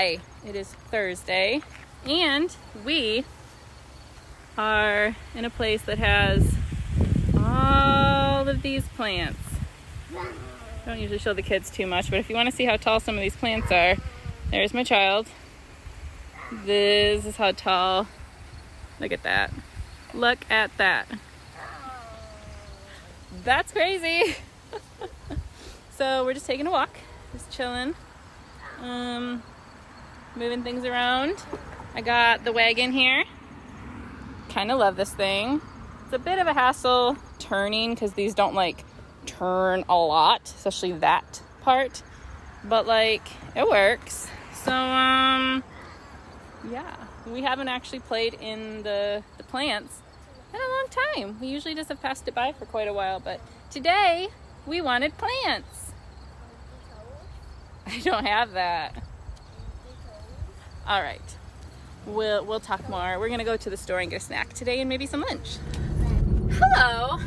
Hi, it is Thursday, and we are in a place that has all of these plants. I don't usually show the kids too much, but if you want to see how tall some of these plants are, there's my child. This is how tall. Look at that. Look at that. That's crazy. So we're just taking a walk, just chilling, moving things around. I got the wagon here. Kind of love this thing. It's a bit of a hassle turning because these don't like turn a lot, especially that part, but like it works. So yeah, we haven't actually played in the plants in a long time. We usually just have passed it by for quite a while, but today we wanted plants. I don't have that. All right, we'll talk more. We're gonna go to the store and get a snack today and maybe some lunch. Hello.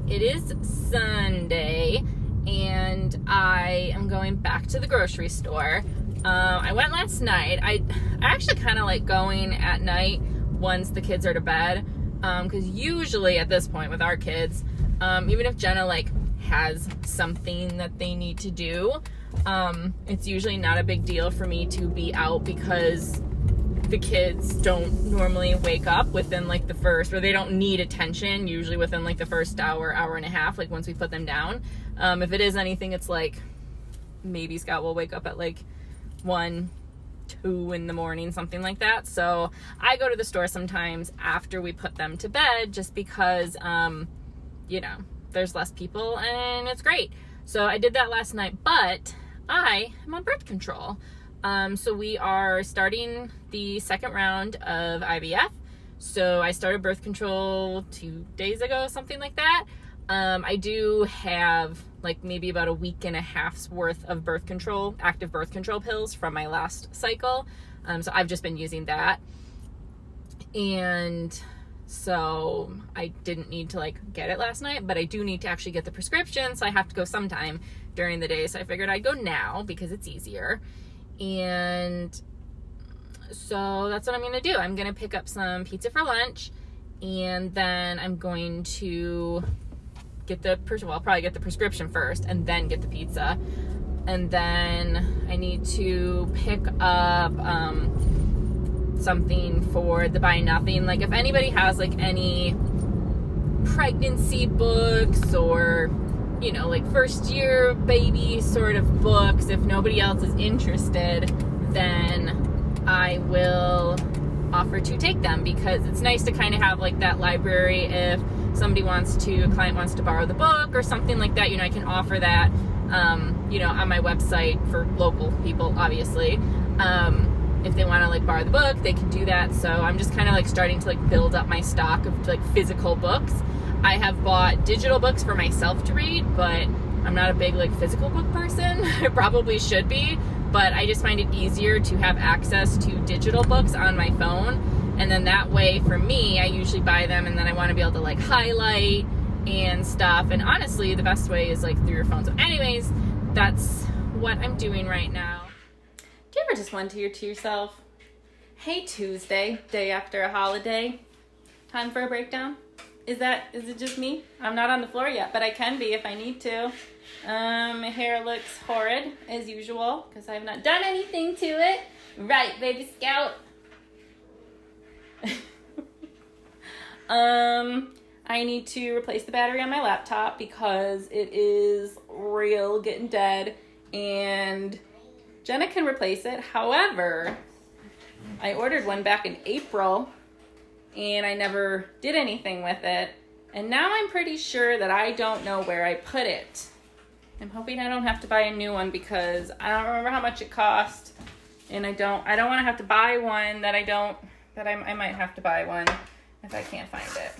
It is Sunday and I am going back to the grocery store. I went last night. I actually kind of like going at night once the kids are to bed, because usually at this point with our kids, even if Jenna like has something that they need to do, it's usually not a big deal for me to be out because the kids don't normally wake up within like the first, or they don't need attention usually within like the first hour and a half, like once we put them down. If it is anything, it's like maybe Scott will wake up at like 1, 2 in the morning, something like that. So I go to the store sometimes after we put them to bed just because there's less people and it's great. So I did that last night, but I am on birth control. So we are starting the second round of IVF. So I started birth control 2 days ago, something like that. I do have like maybe about a week and a half's worth of birth control, active birth control pills from my last cycle. So I've just been using that. And so I didn't need to like get it last night, but I do need to actually get the prescription. So I have to go sometime during the day. So I figured I'd go now because it's easier. And so that's what I'm going to do. I'm going to pick up some pizza for lunch, and then I'm going to get probably get the prescription first and then get the pizza. And then I need to pick up something for the Buy Nothing. Like if anybody has like any pregnancy books or like first year baby sort of books, if nobody else is interested, then I will offer to take them, because it's nice to kind of have like that library if somebody a client wants to borrow the book or something like that. I can offer that on my website for local people, obviously. If they want to like borrow the book, they can do that. So I'm just kind of like starting to like build up my stock of like physical books. I have bought digital books for myself to read, but I'm not a big like physical book person. I probably should be, but I just find it easier to have access to digital books on my phone. And then that way for me, I usually buy them and then I want to be able to like highlight and stuff. And honestly, the best way is like through your phone. So anyways, that's what I'm doing right now. Do you ever just wonder to yourself, hey, Tuesday, day after a holiday, time for a breakdown? Is it just me? I'm not on the floor yet, but I can be if I need to. My hair looks horrid as usual because I have not done anything to it. Right, baby scout. I need to replace the battery on my laptop because it is real getting dead, and Jenna can replace it. However, I ordered one back in April and I never did anything with it. And now I'm pretty sure that I don't know where I put it. I'm hoping I don't have to buy a new one because I don't remember how much it cost. And I don't want to have to buy one I might have to buy one if I can't find it.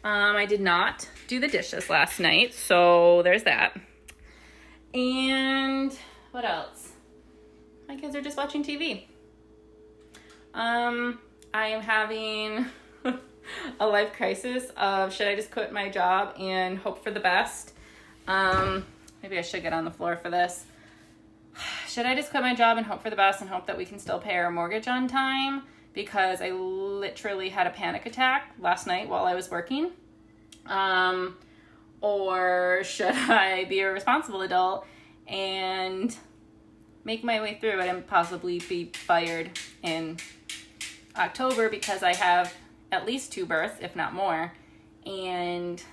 I did not do the dishes last night, so there's that. And what else? My kids are just watching TV. I am having a life crisis of should I just quit my job and hope for the best? Maybe I should get on the floor for this. should I just quit my job and hope for the best and hope that we can still pay our mortgage on time? Because I literally had a panic attack last night while I was working. Or should I be a responsible adult and make my way through it and possibly be fired in October because I have at least 2 births, if not more. And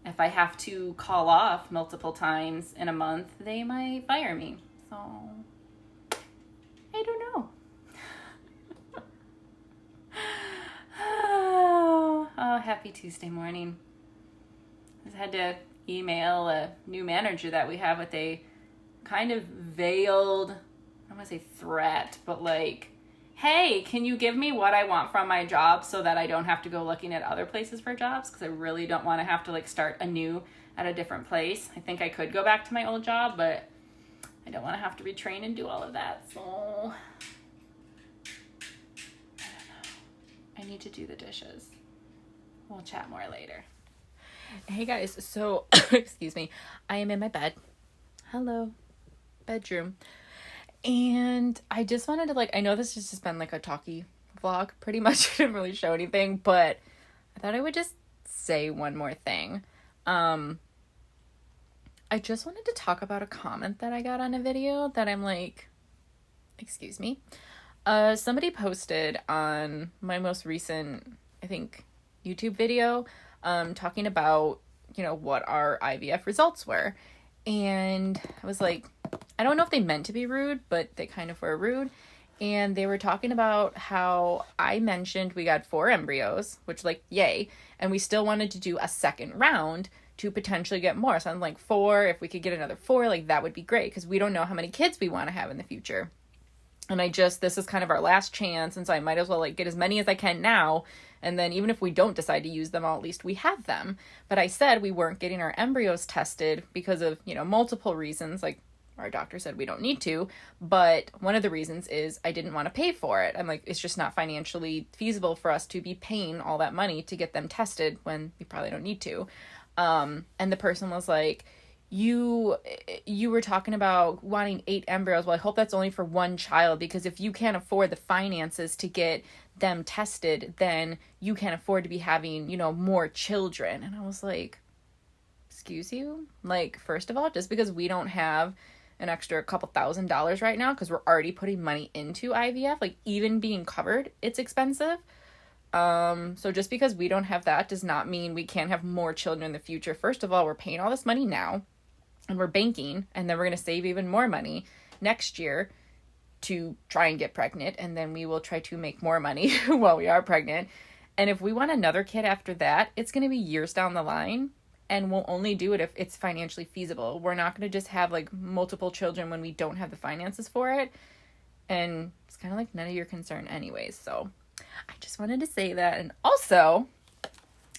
if I have to call off multiple times in a month, they might fire me. So, I don't know. Oh, happy Tuesday morning. I just had to email a new manager that we have with a kind of veiled, I don't want to say threat, but like, hey, can you give me what I want from my job so that I don't have to go looking at other places for jobs? Because I really don't want to have to like start anew at a different place. I think I could go back to my old job, but I don't want to have to retrain and do all of that. So I don't know. I need to do the dishes. We'll chat more later. Hey guys, so excuse me. I am in my bed. Hello, bedroom. And I just wanted to I know this has just been like a talky vlog, pretty much. I didn't really show anything, but I thought I would just say one more thing. I just wanted to talk about a comment that I got on a video that I'm like, excuse me. Somebody posted on my most recent, I think, YouTube video, talking about, what our IVF results were. And I was like, I don't know if they meant to be rude, but they kind of were rude. And they were talking about how I mentioned we got 4 embryos, which yay. And we still wanted to do a second round to potentially get more. So I'm like, 4, if we could get another 4, that would be great. Because we don't know how many kids we want to have in the future. And this is kind of our last chance. And so I might as well get as many as I can now. And then even if we don't decide to use them all, at least we have them. But I said we weren't getting our embryos tested because of, multiple reasons. Our doctor said we don't need to. But one of the reasons is I didn't want to pay for it. I'm like, it's just not financially feasible for us to be paying all that money to get them tested when we probably don't need to. And the person was like, you were talking about wanting 8 embryos. Well, I hope that's only for one child, because if you can't afford the finances to get them tested, then you can't afford to be having, more children. And I was like, excuse you? First of all, just because we don't have an extra couple $1,000s right now, because we're already putting money into IVF, even being covered, it's expensive. So just because we don't have that does not mean we can't have more children in the future. First of all, we're paying all this money now, and we're banking, and then we're going to save even more money next year to try and get pregnant, and then we will try to make more money while we are pregnant. And if we want another kid after that, it's going to be years down the line, and we'll only do it if it's financially feasible. We're not going to just have multiple children when we don't have the finances for it, and it's kind of none of your concern anyways. So I just wanted to say that. And also,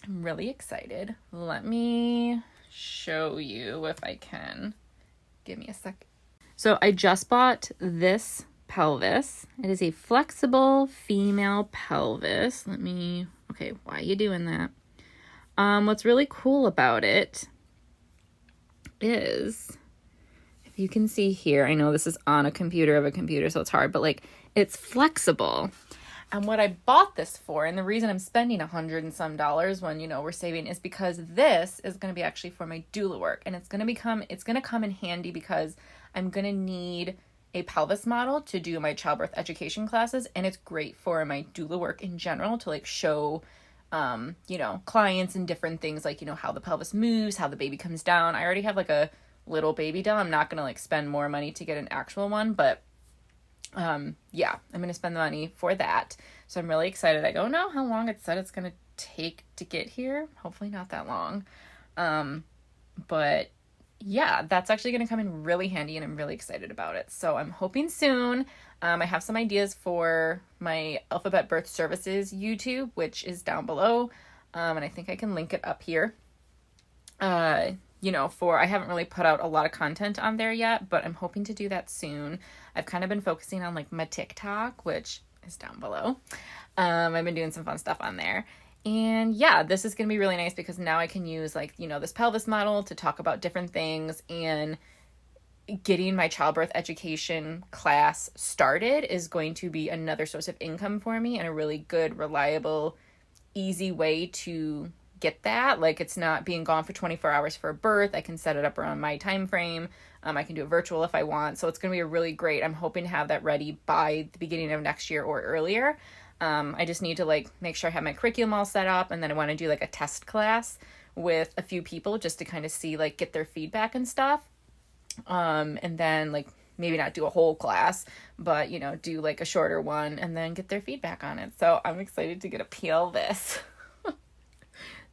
I'm really excited. Let me show you if I can. Give me a second. So I just bought this pelvis. It is a flexible female pelvis. Okay, why are you doing that? What's really cool about it is, if you can see here, I know this is on a computer, so it's hard, but it's flexible. And what I bought this for, and the reason I'm spending $100 and some when, we're saving, is because this is going to be actually for my doula work. And it's going to come in handy because I'm going to need a pelvis model to do my childbirth education classes. And it's great for my doula work in general to show, clients and different things, how the pelvis moves, how the baby comes down. I already have a little baby doll. I'm not going to spend more money to get an actual one, but I'm going to spend the money for that. So I'm really excited. I don't know how long it said it's going to take to get here. Hopefully not that long. But yeah, that's actually going to come in really handy, and I'm really excited about it. So I'm hoping soon. I have some ideas for my Alphabet Birth Services YouTube, which is down below. And I think I can link it up here. I haven't really put out a lot of content on there yet, but I'm hoping to do that soon. I've kind of been focusing on my TikTok, which is down below. I've been doing some fun stuff on there. And yeah, this is going to be really nice because now I can use this pelvis model to talk about different things. And getting my childbirth education class started is going to be another source of income for me and a really good, reliable, easy way to get that. Like, it's not being gone for 24 hours for a birth. I can set it up around my time frame. I can do it virtual if I want. So it's going to be a really great, I'm hoping to have that ready by the beginning of next year or earlier. I just need to like make sure I have my curriculum all set up, and then I want to do like a test class with a few people just to kind of see, like, get their feedback and stuff. And then like maybe not do a whole class, but you know, do like a shorter one and then get their feedback on it. So I'm excited to get to peel this.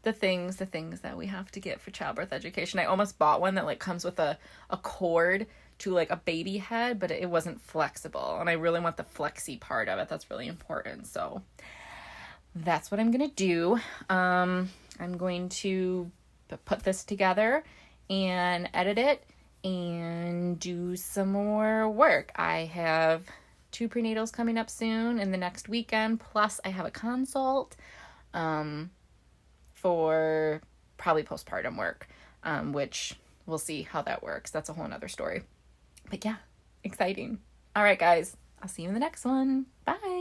the things that we have to get for childbirth education. I almost bought one that like comes with a cord to like a baby head, but it wasn't flexible, and I really want the flexy part of it. That's really important. So that's what I'm gonna do. I'm going to put this together and edit it and do some more work. I have 2 prenatals coming up soon in the next weekend, plus I have a consult for probably postpartum work, which we'll see how that works. That's a whole nother story. But yeah, exciting. All right, guys, I'll see you in the next one. Bye.